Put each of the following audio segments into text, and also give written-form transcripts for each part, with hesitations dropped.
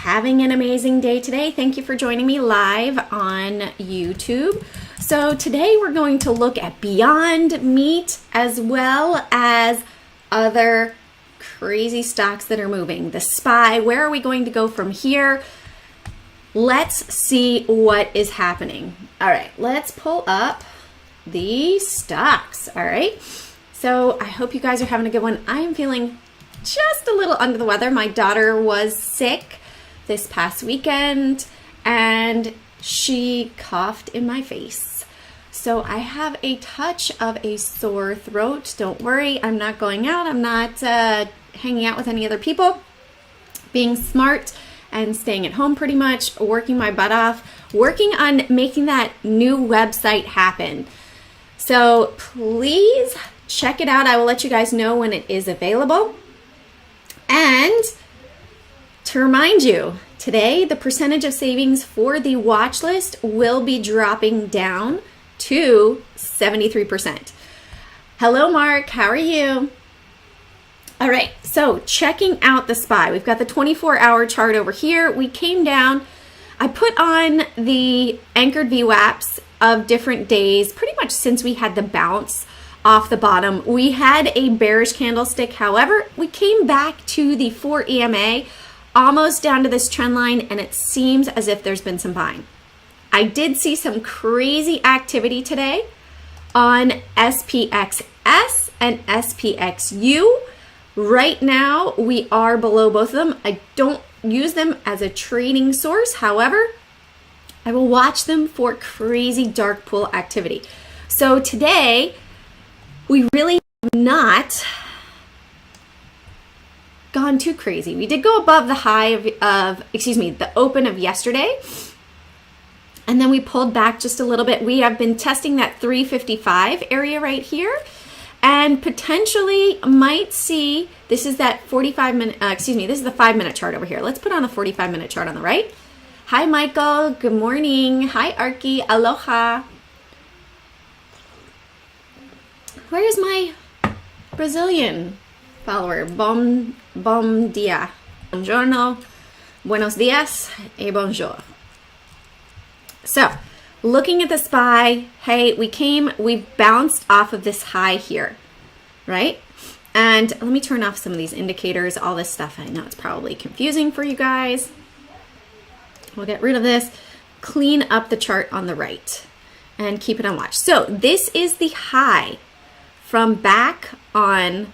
having an amazing day today. Thank you for joining me live on YouTube. So today we're going to look at Beyond Meat as well as other crazy stocks that are moving. The SPY, where are we going to go from here? Let's see what is happening. All right, let's pull up the stocks. All right, so I hope you guys are having a good one. I am feeling just a little under the weather. My daughter was sick this past weekend and she coughed in my face. So I have a touch of a sore throat. Don't worry, I'm not going out. I'm not hanging out with any other people. Being smart and staying at home pretty much, working my butt off, working on making that new website happen. So please check it out. I will let you guys know when it is available. And to remind you, today the percentage of savings for the watch list will be dropping down to 73%. Hello, Mark. How are you? All right, so checking out the SPY. We've got the 24-hour chart over here. We came down. I put on the anchored VWAPs of different days, pretty much since we had the bounce off the bottom. We had a bearish candlestick. However, we came back to the 4 EMA, almost down to this trend line, and it seems as if there's been some buying. I did see some crazy activity today on SPXS and SPXU. Right now, we are below both of them. I don't use them as a trading source. However, I will watch them for crazy dark pool activity. So today, we really have not gone too crazy. We did go above the high the open of yesterday. And then we pulled back just a little bit. We have been testing that 355 area right here and potentially might see, this is that 45-minute, this is the 5-minute chart over here. Let's put on the 45-minute chart on the right. Hi, Michael. Good morning. Hi, Arki. Aloha. Where's my Brazilian follower? Bom dia. Buongiorno. Buenos dias. E bonjour. So, looking at the SPY, hey, we bounced off of this high here, right? And let me turn off some of these indicators, all this stuff. I know it's probably confusing for you guys. We'll get rid of this, clean up the chart on the right, and keep it on watch. So, this is the high from back on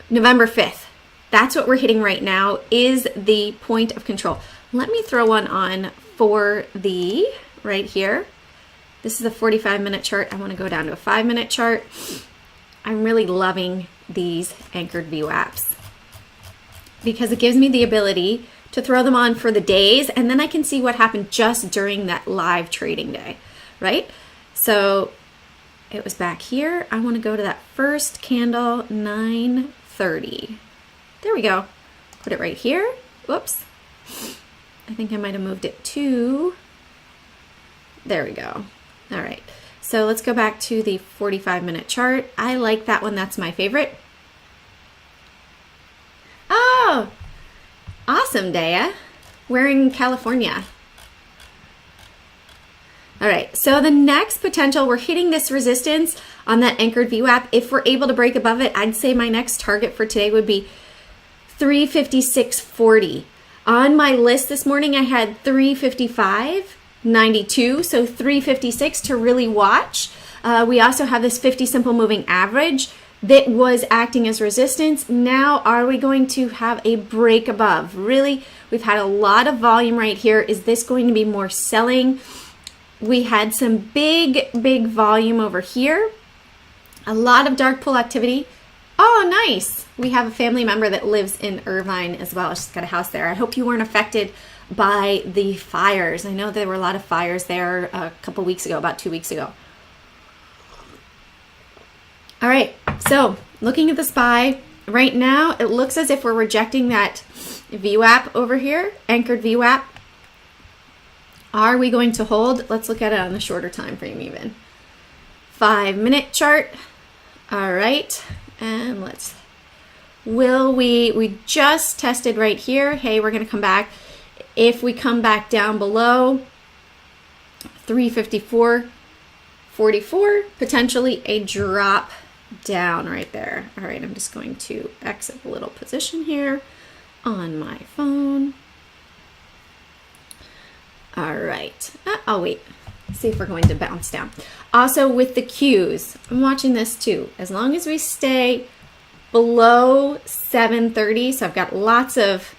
November 5th. That's what we're hitting right now, is the point of control. Let me throw one on for the right here. This is a 45-minute chart. I want to go down to a 5-minute chart. I'm really loving these anchored VWAPs because it gives me the ability to throw them on for the days, and then I can see what happened just during that live trading day, right? So it was back here. I want to go to that first candle, 9:30. There we go. Put it right here. Whoops. I think I might have moved it to, there we go. All right, so let's go back to the 45-minute chart. I like that one, that's my favorite. Oh, awesome, Daya. We're in California. All right, so the next potential, we're hitting this resistance on that anchored VWAP. If we're able to break above it, I'd say my next target for today would be 356.40. On my list this morning, I had 355.92, so 356 to really watch. We also have this 50 simple moving average that was acting as resistance. Now, are we going to have a break above? Really, we've had a lot of volume right here. Is this going to be more selling? We had some big volume over here. A lot of dark pool activity. Oh, nice. We have a family member that lives in Irvine as well. She's got a house there. I hope you weren't affected by the fires. I know there were a lot of fires there a couple weeks ago, about 2 weeks ago. All right, so looking at the SPY, right now it looks as if we're rejecting that VWAP over here, anchored VWAP. Are we going to hold? Let's look at it on the shorter time frame even. 5-minute chart. All right, and let's we just tested right here. Hey, we're going to come back. If we come back down below 354.44, potentially a drop down right there. All right, I'm just going to exit a little position here on my phone. All right. I'll wait. See if we're going to bounce down. Also with the Qs, I'm watching this too. As long as we stay below 730, so I've got lots of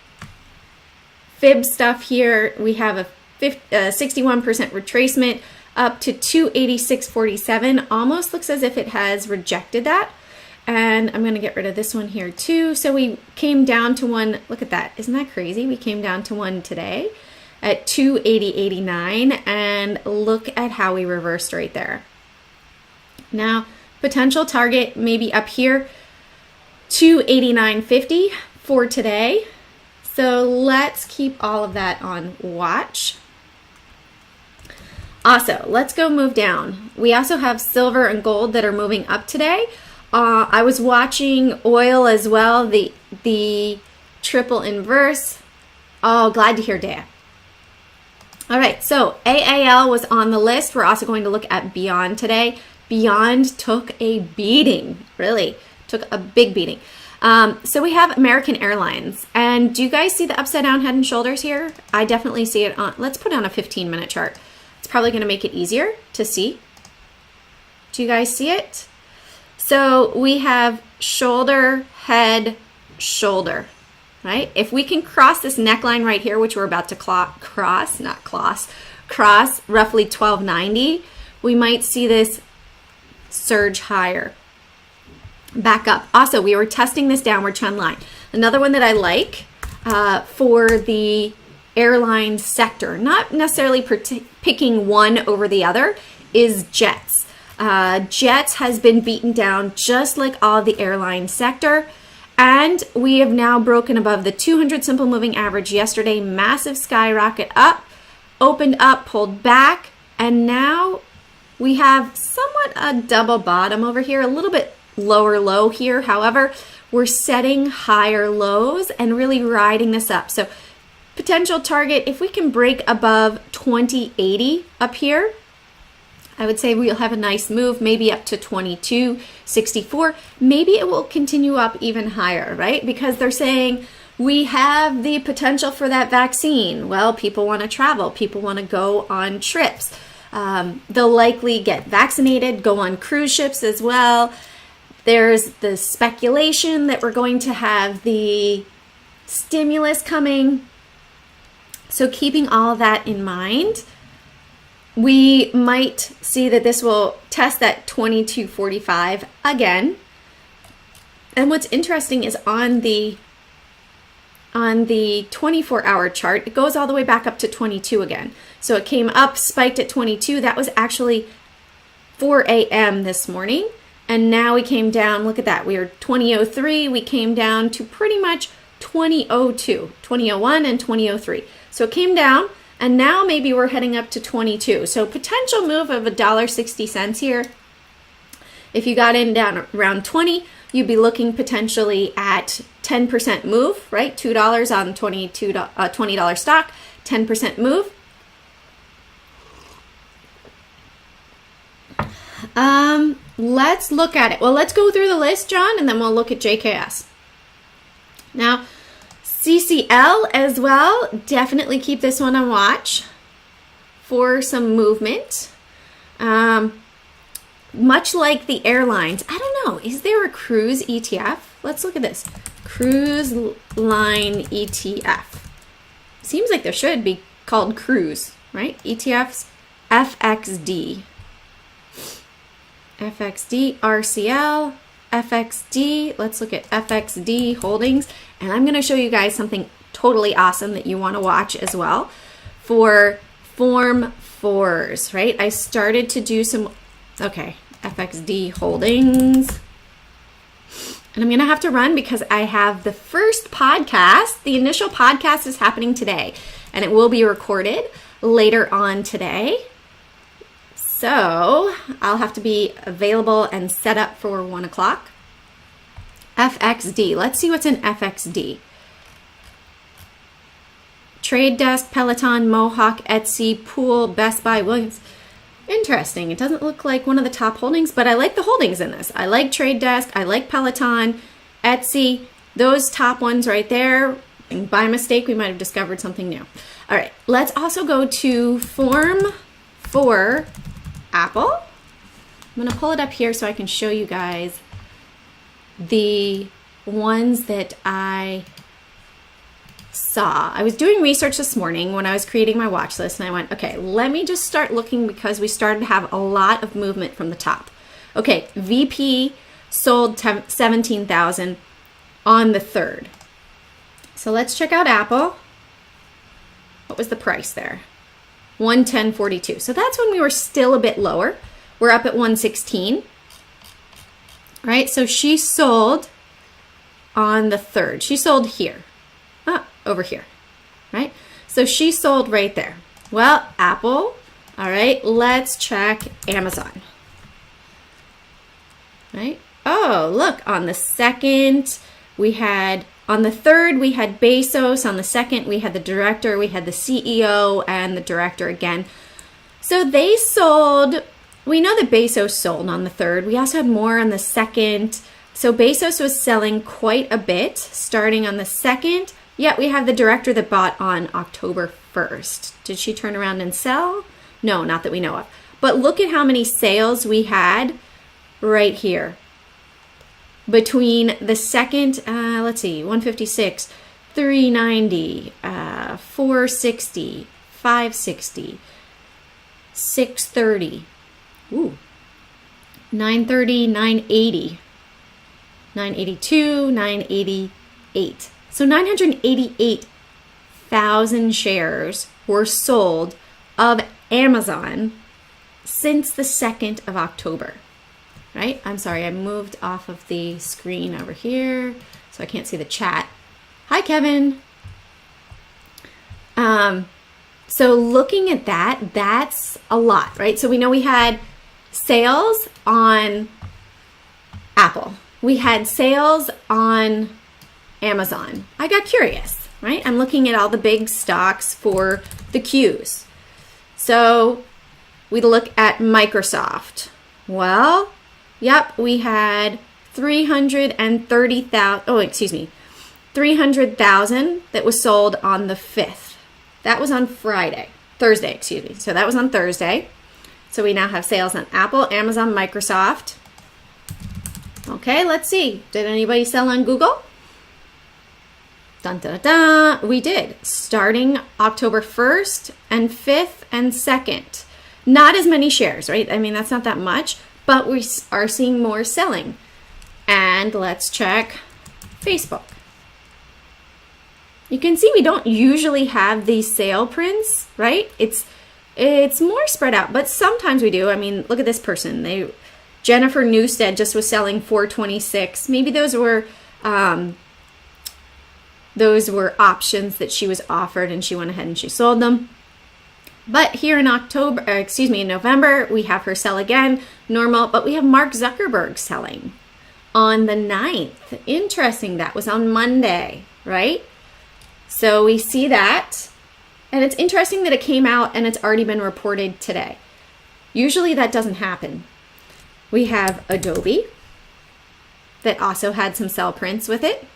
fib stuff here. We have a 61% retracement up to 286.47. Almost looks as if it has rejected that. And I'm going to get rid of this one here too. So we came down to one. Look at that. Isn't that crazy? We came down to one today at 280.89, and look at how we reversed right there. Now, potential target maybe up here, 289.50 for today. So let's keep all of that on watch. Also, let's go move down. We also have silver and gold that are moving up today. I was watching oil as well, the triple inverse. Oh, glad to hear, Dea. All right, so AAL was on the list. We're also going to look at BYND today. BYND took a beating, really took a big beating. So we have American Airlines. And do you guys see the upside down head and shoulders here? I definitely see it on, let's put on a 15-minute chart. It's probably going to make it easier to see. Do you guys see it? So we have shoulder, head, shoulder. Right? If we can cross this neckline right here, which we're about to cross roughly 1290, we might see this surge higher. Back up. Also, we were testing this downward trend line. Another one that I like for the airline sector, not necessarily picking one over the other, is jets. Jets has been beaten down just like all the airline sector. And we have now broken above the 200 simple moving average yesterday. Massive skyrocket up, opened up, pulled back, and now we have somewhat a double bottom over here, a little bit lower low here. However, we're setting higher lows and really riding this up. So potential target, if we can break above 2080 up here, I would say we'll have a nice move, maybe up to 22.64. Maybe it will continue up even higher, right? Because they're saying we have the potential for that vaccine. Well, people want to travel. People want to go on trips. They'll likely get vaccinated, go on cruise ships as well. There's the speculation that we're going to have the stimulus coming. So keeping all of that in mind, we might see that this will test that 22.45 again. And what's interesting is on the 24-hour chart, it goes all the way back up to 22 again. So it came up, spiked at 22. That was actually 4 a.m. this morning. And now we came down, look at that. We were 20.03. We came down to pretty much 20.02, 20.01 and 20.03. So it came down. And now maybe we're heading up to 22. So potential move of $1.60 here. If you got in down around 20, you'd be looking potentially at 10% move, right? $2 on $20 stock, 10% move. Let's look at it. Well, let's go through the list, John, and then we'll look at JKS. Now, CCL as well, definitely keep this one on watch for some movement. Much like the airlines, I don't know, is there a cruise ETF? Let's look at this. Cruise line ETF. Seems like there should be called cruise, right? ETFs, FXD. FXD, RCL, FXD. Let's look at FXD holdings. And I'm going to show you guys something totally awesome that you want to watch as well for Form 4s, right? I started to do some, FXD holdings. And I'm going to have to run because I have the first podcast. The initial podcast is happening today, and it will be recorded later on today. So I'll have to be available and set up for 1 o'clock. FXD. Let's see what's in FXD. Trade Desk, Peloton, Mohawk, Etsy, Pool, Best Buy, Williams. Interesting. It doesn't look like one of the top holdings, but I like the holdings in this. I like Trade Desk. I like Peloton, Etsy. Those top ones right there. And by mistake, we might have discovered something new. All right. Let's also go to form for Apple. I'm going to pull it up here so I can show you guys the ones that I saw. I was doing research this morning when I was creating my watch list, and I went, okay, let me just start looking because we started to have a lot of movement from the top. Okay, VP sold 17,000 on the 3rd. So let's check out Apple. What was the price there? 110.42. So that's when we were still a bit lower. We're up at 116. Right? So she sold on the 3rd. She sold here. Over here, right? So she sold right there. Well, Apple, all right, let's check Amazon, right? Oh, look, on the 2nd, we had, on the 3rd, we had Bezos. On the 2nd, we had the director, we had the CEO and the director again. So they sold, we know that Bezos sold on the 3rd. We also had more on the 2nd. So Bezos was selling quite a bit starting on the 2nd. Yet we have the director that bought on October 1st. Did she turn around and sell? No, not that we know of. But look at how many sales we had right here. Between the 2nd, let's see, 156, 390, 460, 560, 630, 930, 980, 982, 988. So 988,000 shares were sold of Amazon since the 2nd of October, right? I'm sorry, I moved off of the screen over here, so I can't see the chat. Hi, Kevin. So looking at that, that's a lot, right? So we know we had sales on Apple. We had sales on Amazon. I got curious, right? I'm looking at all the big stocks for the Qs. So we look at Microsoft. Well, yep, we had 300,000 that was sold on the 5th. That was on Thursday, excuse me. So that was on Thursday. So we now have sales on Apple, Amazon, Microsoft. Okay, let's see. Did anybody sell on Google? Dun, dun, dun, dun. We did, starting October 1st and 5th and 2nd. Not as many shares, right? I mean, that's not that much, but we are seeing more selling. And let's check Facebook. You can see we don't usually have these sale prints, right? It's more spread out, but sometimes we do. I mean, look at this person. Jennifer Newstead just was selling 426. Maybe those were options that she was offered and she went ahead and she sold them. But here in November, we have her sell again, normal, but we have Mark Zuckerberg selling on the 9th. Interesting, that was on Monday, right? So we see that, and it's interesting that it came out and it's already been reported today. Usually that doesn't happen. We have Adobe that also had some sell prints with it.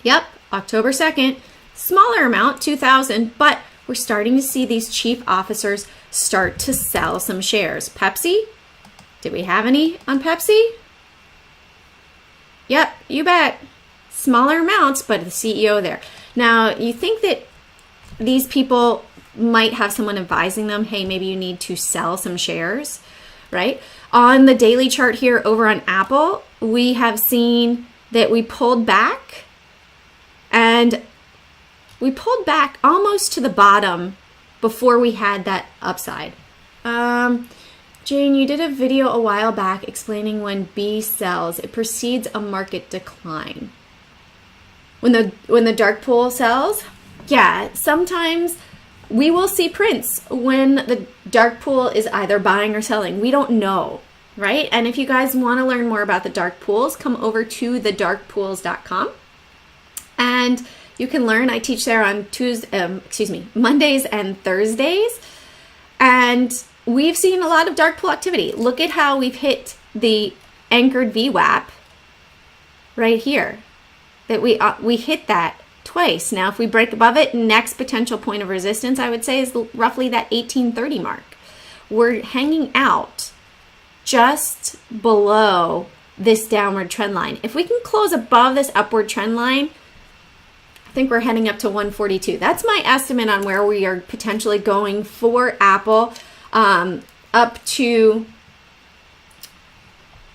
Yep, October 2nd, smaller amount, 2,000, but we're starting to see these chief officers start to sell some shares. Pepsi, did we have any on Pepsi? Yep, you bet. Smaller amounts, but the CEO there. Now, you think that these people might have someone advising them, hey, maybe you need to sell some shares, right? On the daily chart here over on Apple, we have seen that we pulled back, and we pulled back almost to the bottom before we had that upside. Jane, you did a video a while back explaining when B sells, it precedes a market decline. When the dark pool sells, yeah, sometimes we will see prints when the dark pool is either buying or selling. We don't know, right? And if you guys want to learn more about the dark pools, come over to thedarkpools.com. And you can learn. I teach there on Mondays and Thursdays. And we've seen a lot of dark pool activity. Look at how we've hit the anchored VWAP right here. That we hit that twice. Now, if we break above it, next potential point of resistance, I would say, is roughly that 1830 mark. We're hanging out just below this downward trend line. If we can close above this upward trend line, I think we're heading up to 142. That's my estimate on where we are potentially going for Apple, up to,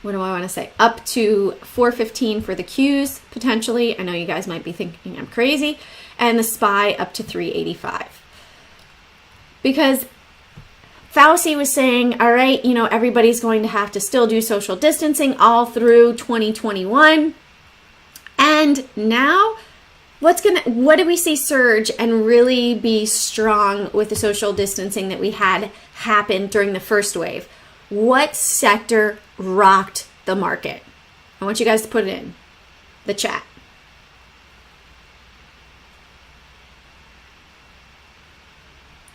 what do I want to say? Up to 415 for the Qs, potentially. I know you guys might be thinking I'm crazy. And the SPY up to 385. Because Fauci was saying, all right, everybody's going to have to still do social distancing all through 2021. And now, what do we see surge and really be strong with the social distancing that we had happen during the first wave? What sector rocked the market? I want you guys to put it in the chat.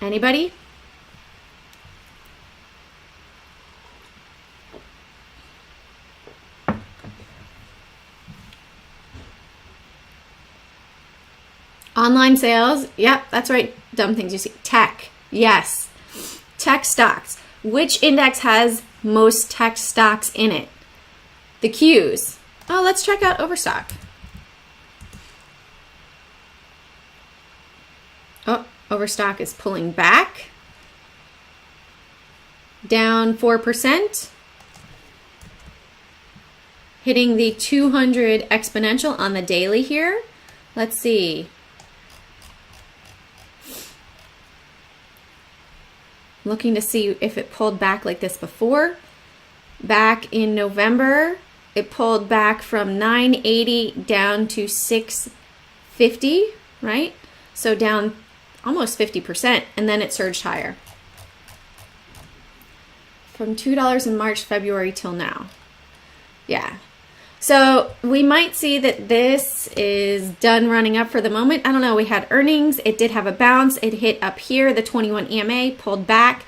Anybody? Online sales, yep, that's right. Dumb things you see. Tech, yes. Tech stocks. Which index has most tech stocks in it? The Qs. Oh, let's check out Overstock. Oh, Overstock is pulling back. Down 4%. Hitting the 200 exponential on the daily here. Let's see. Looking to see if it pulled back like this before. Back in November, it pulled back from 980 down to 650, right? So down almost 50%, and then it surged higher. From $2 in March, February till now. Yeah. So we might see that this is done running up for the moment. I don't know. We had earnings. It did have a bounce. It hit up here, the 21 EMA, pulled back.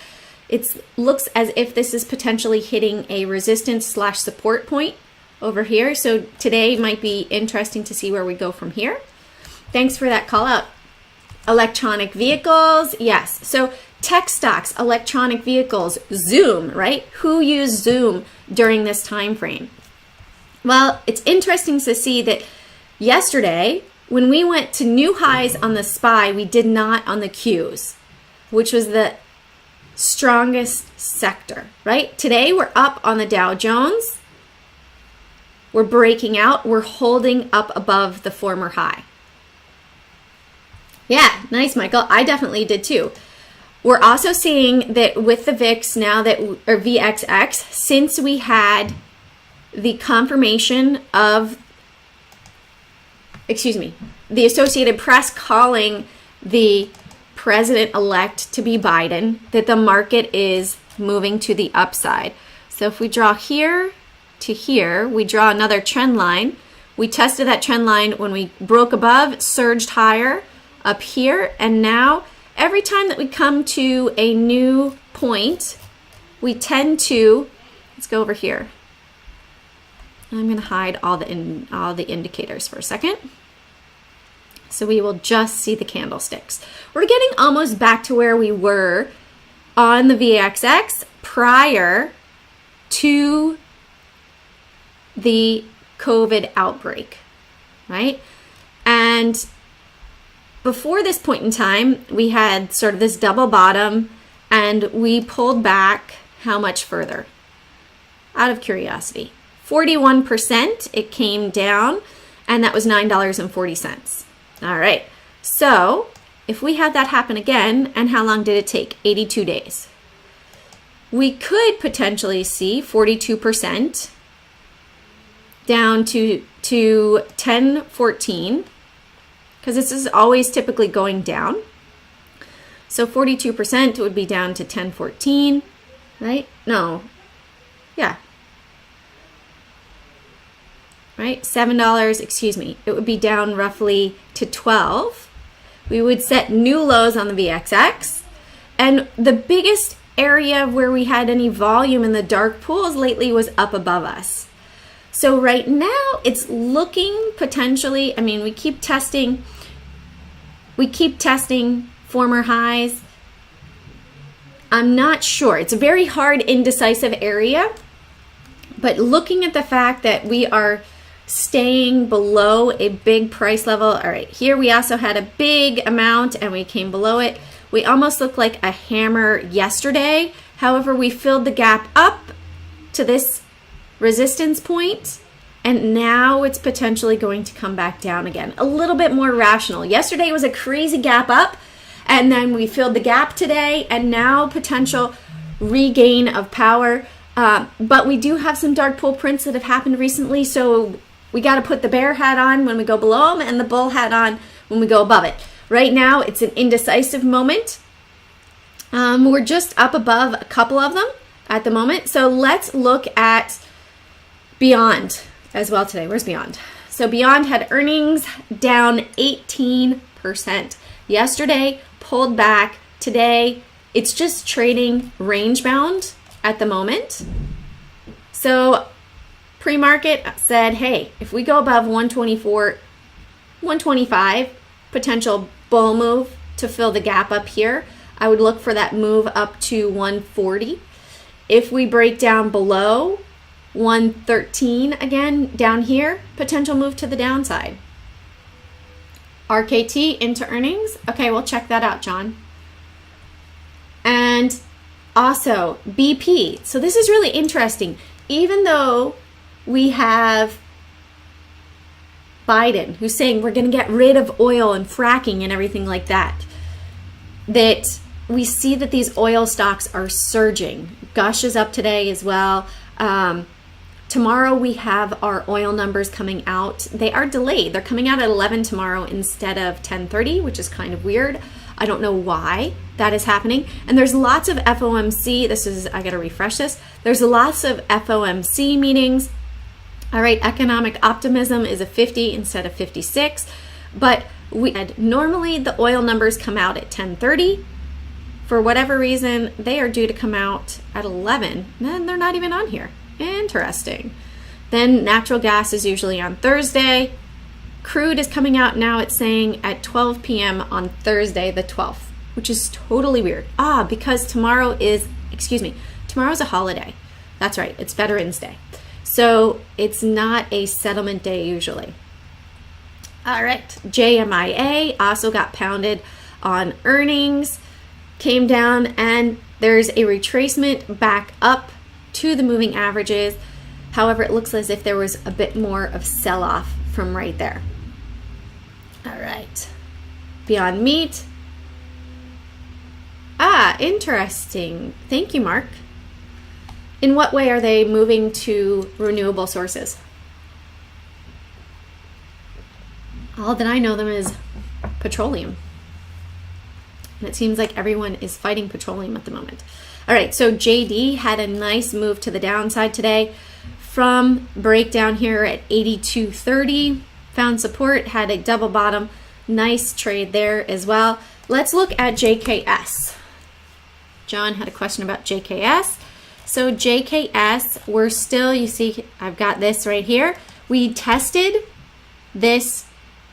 It looks as if this is potentially hitting a resistance / support point over here. So today might be interesting to see where we go from here. Thanks for that call out. Electronic vehicles. Yes. So tech stocks, electronic vehicles, Zoom, right? Who used Zoom during this time frame? Well, it's interesting to see that yesterday, when we went to new highs on the SPY, we did not on the Qs, which was the strongest sector, right? Today, we're up on the Dow Jones. We're breaking out. We're holding up above the former high. Yeah, nice, Michael. I definitely did too. We're also seeing that with the VIX now that, or VXX, since we had the confirmation of, the Associated Press calling the president-elect to be Biden, that the market is moving to the upside. So if we draw here to here, we draw another trend line. We tested that trend line when we broke above, surged higher up here, and now every time that we come to a new point, we tend to, let's go over here. I'm going to hide all the indicators for a second. So we will just see the candlesticks. We're getting almost back to where we were on the VXX prior to the COVID outbreak, right? And before this point in time, we had sort of this double bottom, and we pulled back how much further? Out of curiosity. 41% it came down, and that was $9.40. All right, so if we had that happen again, and how long did it take? 82 days. We could potentially see 42% down to 1014, because this is always typically going down. So 42% would be down to 1014, right? No, yeah, right? $7, excuse me. It would be down roughly to 12. We would set new lows on the VXX. And the biggest area where we had any volume in the dark pools lately was up above us. So right now it's looking potentially, I mean, we keep testing former highs. I'm not sure. It's a very hard, indecisive area. But looking at the fact that we are staying below a big price level. All right, here we also had a big amount and we came below it. We almost looked like a hammer yesterday. However, we filled the gap up to this resistance point, and now it's potentially going to come back down again. A little bit more rational. Yesterday was a crazy gap up, and then we filled the gap today, and now potential regain of power. But we do have some dark pool prints that have happened recently, so we got to put the bear hat on when we go below them and the bull hat on when we go above it. Right now, it's an indecisive moment. We're just up above a couple of them at the moment. So let's look at BYND as well today. Where's BYND? So BYND had earnings down 18%. Yesterday, pulled back. Today, it's just trading range bound at the moment. So pre-market said, hey, if we go above 124, 125, potential bull move to fill the gap up here. I would look for that move up to 140. If we break down below 113 again down here, potential move to the downside. RKT into earnings. Okay, we'll check that out, John. And also BP. So this is really interesting. Even though we have Biden who's saying we're going to get rid of oil and fracking and everything like that, that we see that these oil stocks are surging. Gush is up today as well. Tomorrow we have our oil numbers coming out. They are delayed. They're coming out at 11 tomorrow instead of 10:30, which is kind of weird. I don't know why that is happening. And there's lots of FOMC. I got to refresh this. There's lots of FOMC meetings. All right, economic optimism is a 50 instead of 56. But normally the oil numbers come out at 10:30. For whatever reason, they are due to come out at 11. And they're not even on here. Interesting. Then natural gas is usually on Thursday. Crude is coming out now, it's saying at 12 p.m. on Thursday the 12th, which is totally weird. Because tomorrow's a holiday. That's right, it's Veterans Day. So it's not a settlement day usually. All right, JMIA also got pounded on earnings, came down, and there's a retracement back up to the moving averages. However, it looks as if there was a bit more of sell-off from right there. All right, Beyond Meat. Interesting. Thank you, Mark. In what way are they moving to renewable sources? All that I know them is petroleum. And it seems like everyone is fighting petroleum at the moment. All right, so JD had a nice move to the downside today from breakdown here at 82.30. Found support, had a double bottom. Nice trade there as well. Let's look at JKS. John had a question about JKS. So JKS, we're still, you see, I've got this right here. We tested this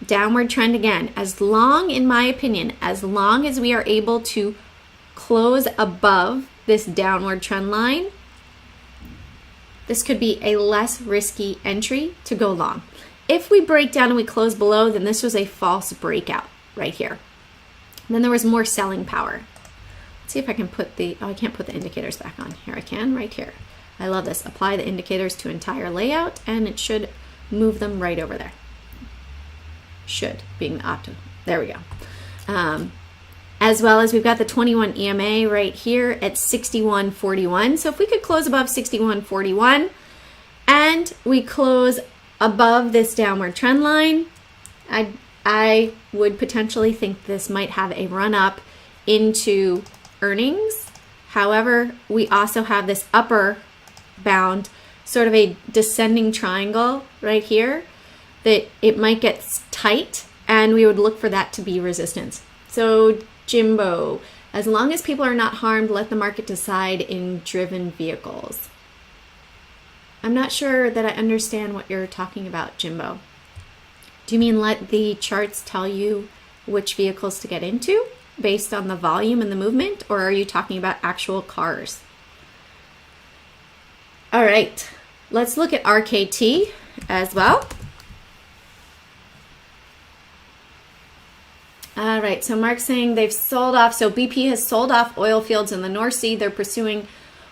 downward trend again. As long, in my opinion, as long as we are able to close above this downward trend line, this could be a less risky entry to go long. If we break down and we close below, then this was a false breakout right here. And then there was more selling power. Let's see if I can put I can't put the indicators back on. Here I can, right here. I love this. Apply the indicators to entire layout, and it should move them right over there. Should, being the optimum. There we go. As well as we've got the 21 EMA right here at 61.41. So if we could close above 61.41 and we close above this downward trend line, I would potentially think this might have a run up into earnings. However, we also have this upper bound sort of a descending triangle right here, that it might get tight, and we would look for that to be resistance. So Jimbo, as long as people are not harmed, let the market decide in driven vehicles. I'm not sure that I understand what you're talking about, Jimbo. Do you mean let the charts tell you which vehicles to get into based on the volume and the movement, or are you talking about actual cars? All right, let's look at RKT as well. All right, so Mark's saying they've sold off. So BP has sold off oil fields in the North Sea. They're pursuing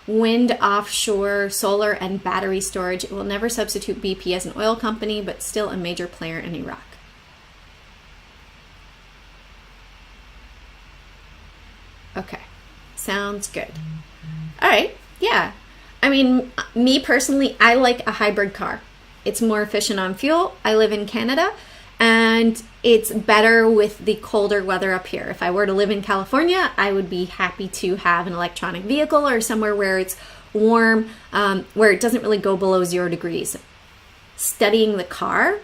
wind, offshore, solar, and battery storage. It will never substitute BP as an oil company, but still a major player in Iraq. Okay, sounds good. All right, yeah. I mean, me personally, I like a hybrid car. It's more efficient on fuel. I live in Canada, and it's better with the colder weather up here. If I were to live in California, I would be happy to have an electronic vehicle or somewhere where it's warm, where it doesn't really go below 0 degrees. Studying the car,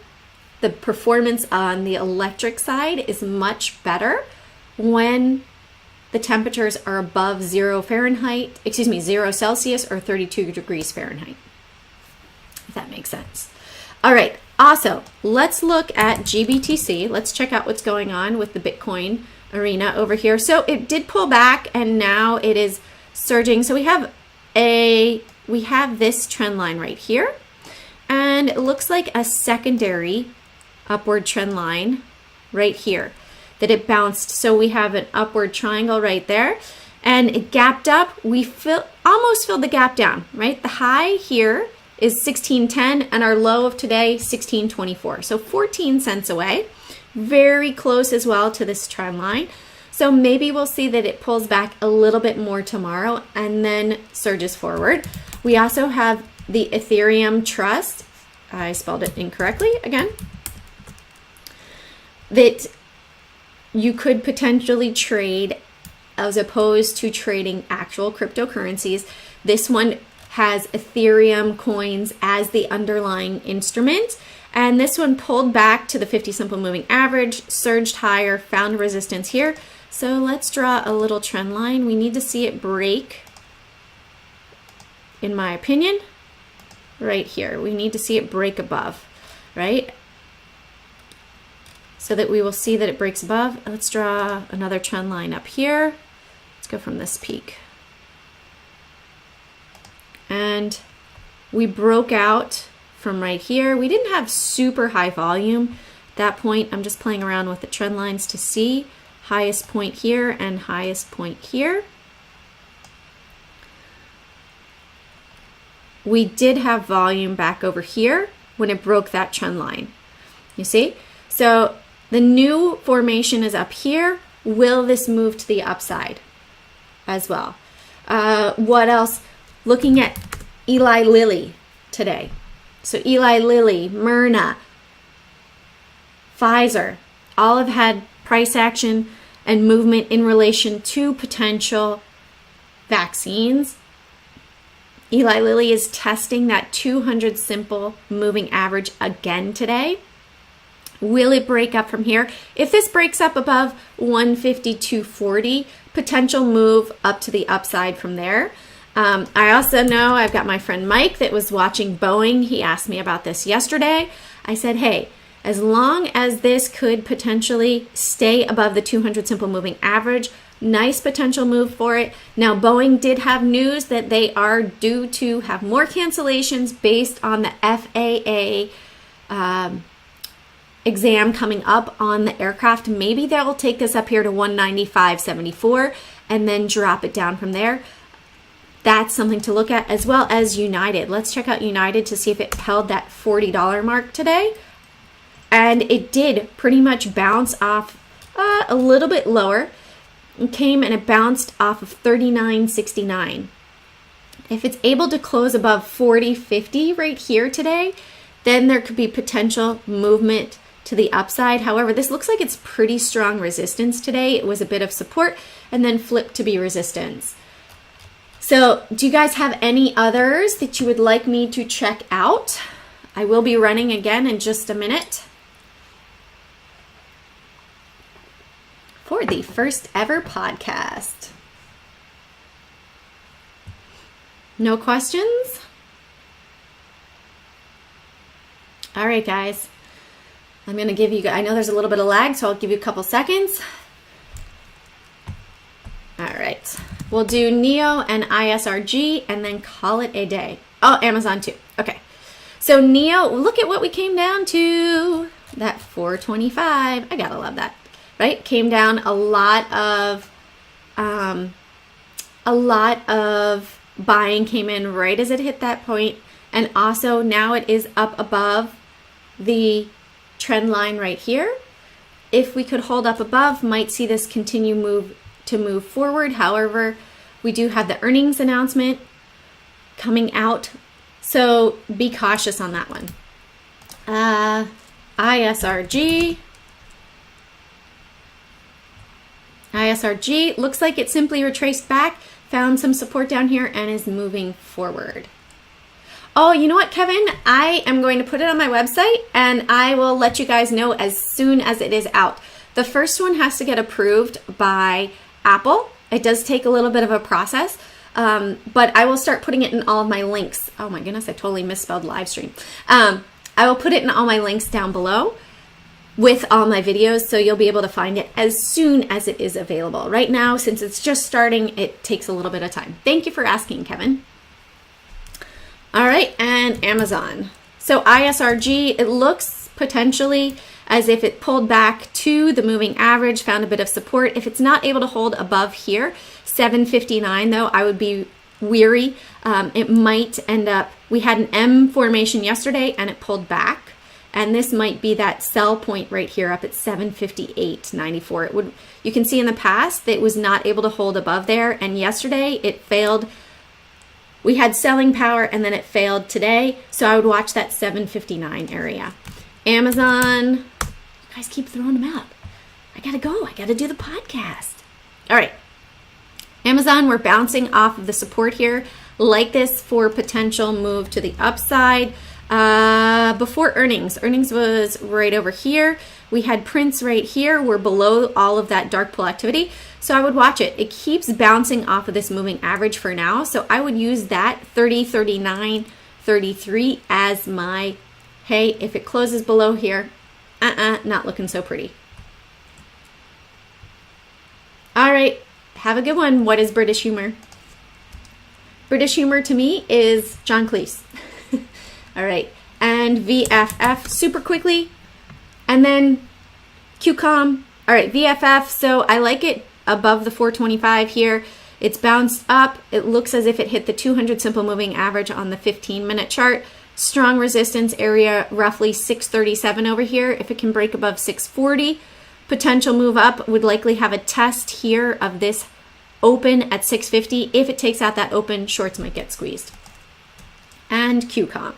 the performance on the electric side is much better when the temperatures are above 0 Celsius or 32 degrees Fahrenheit, if that makes sense. All right, also, let's look at GBTC. Let's check out what's going on with the Bitcoin arena over here. So it did pull back, and now it is surging. So we have this trend line right here, and it looks like a secondary upward trend line right here that it bounced. So we have an upward triangle right there, and it gapped up. We almost filled the gap down, right? The high here is 1610, and our low of today 1624. So 14 cents away, very close as well to this trend line. So maybe we'll see that it pulls back a little bit more tomorrow and then surges forward. We also have the Ethereum Trust. I spelled it incorrectly again. That you could potentially trade as opposed to trading actual cryptocurrencies. This one has Ethereum coins as the underlying instrument. And this one pulled back to the 50 simple moving average, surged higher, found resistance here. So let's draw a little trend line. We need to see it break, in my opinion, right here. We need to see it break above, right? So that we will see that it breaks above. Let's draw another trend line up here. Let's go from this peak. And we broke out from right here. We didn't have super high volume at that point. I'm just playing around with the trend lines to see highest point here and highest point here. We did have volume back over here when it broke that trend line. You see? So the new formation is up here. Will this move to the upside as well? What else? Looking at Eli Lilly today. So Eli Lilly, Myrna, Pfizer, all have had price action and movement in relation to potential vaccines. Eli Lilly is testing that 200 simple moving average again today. Will it break up from here? If this breaks up above 152.40, potential move up to the upside from there. I also know I've got my friend Mike that was watching Boeing. He asked me about this yesterday. I said, hey, as long as this could potentially stay above the 200 simple moving average, nice potential move for it. Now, Boeing did have news that they are due to have more cancellations based on the FAA exam coming up on the aircraft. Maybe they'll take this up here to 195.74 and then drop it down from there. That's something to look at, as well as United. Let's check out United to see if it held that $40 mark today. And it did pretty much bounce off a little bit lower. It came and it bounced off of 39.69. If it's able to close above 40.50 right here today, then there could be potential movement to the upside. However, this looks like it's pretty strong resistance today. It was a bit of support and then flipped to be resistance. So do you guys have any others that you would like me to check out? I will be running again in just a minute for the first ever podcast. No questions? All right, guys. I'm going to give you, I know there's a little bit of lag, so I'll give you a couple seconds. All right. We'll do NEO and ISRG and then call it a day. Oh, Amazon too. Okay. So NEO, look at what we came down to. That 425. I gotta love that, right? Came down a lot of buying came in right as it hit that point, and also now it is up above the trend line right here. If we could hold up above, might see this continue to move forward. However, we do have the earnings announcement coming out, so be cautious on that one. ISRG looks like it simply retraced back, found some support down here, and is moving forward. Oh, you know what, Kevin? I am going to put it on my website, and I will let you guys know as soon as it is out. The first one has to get approved by Apple. It does take a little bit of a process, but I will start putting it in all of my links. Oh my goodness, I totally misspelled live stream. I will put it in all my links down below with all my videos, so you'll be able to find it as soon as it is available. Right now, since it's just starting, it takes a little bit of time. Thank you for asking, Kevin. All right, and Amazon. So ISRG, it looks potentially as if it pulled back to the moving average, found a bit of support. If it's not able to hold above here, 759 though, I would be weary. It might end up, we had an M formation yesterday and it pulled back. And this might be that sell point right here up at 758.94. It would, you can see in the past that it was not able to hold above there. And yesterday it failed. We had selling power and then it failed today. So I would watch that 759 area. Amazon, you guys keep throwing them out. I gotta go. I gotta do the podcast. All right. Amazon, we're bouncing off of the support here. Like this for potential move to the upside. Before earnings was right over here. We had prints right here. We're below all of that dark pool activity. So I would watch it. It keeps bouncing off of this moving average for now. So I would use that 30, 39, 33 as my, hey, if it closes below here, not looking so pretty. All right. Have a good one. What is British humor? British humor to me is John Cleese. All right. And VFF super quickly. And then QCOM. All right. VFF. So I like it above the 425 here. It's bounced up. It looks as if it hit the 200 simple moving average on the 15-minute chart. Strong resistance area, roughly 637 over here. If it can break above 640, potential move up would likely have a test here of this open at 650. If it takes out that open, shorts might get squeezed. And QCOM.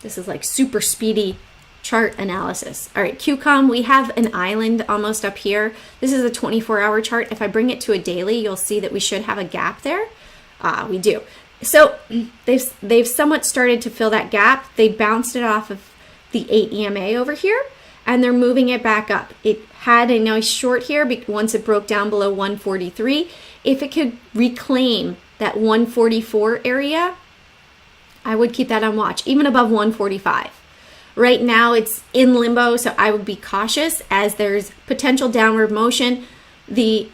This is like super speedy chart analysis. All right, QCOM, we have an island almost up here. This is a 24-hour chart. If I bring it to a daily, you'll see that we should have a gap there. We do. So they've somewhat started to fill that gap. They bounced it off of the 8 EMA over here, and they're moving it back up. It had a nice short here once it broke down below 143. If it could reclaim that 144 area, I would keep that on watch, even above 145. Right now it's in limbo, so I would be cautious as there's potential downward motion. The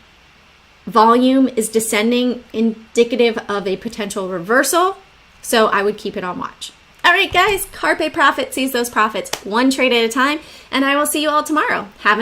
volume is descending, indicative of a potential reversal, so I would keep it on watch. All right, guys, carpe profit, seize those profits, one trade at a time, and I will see you all tomorrow. Have a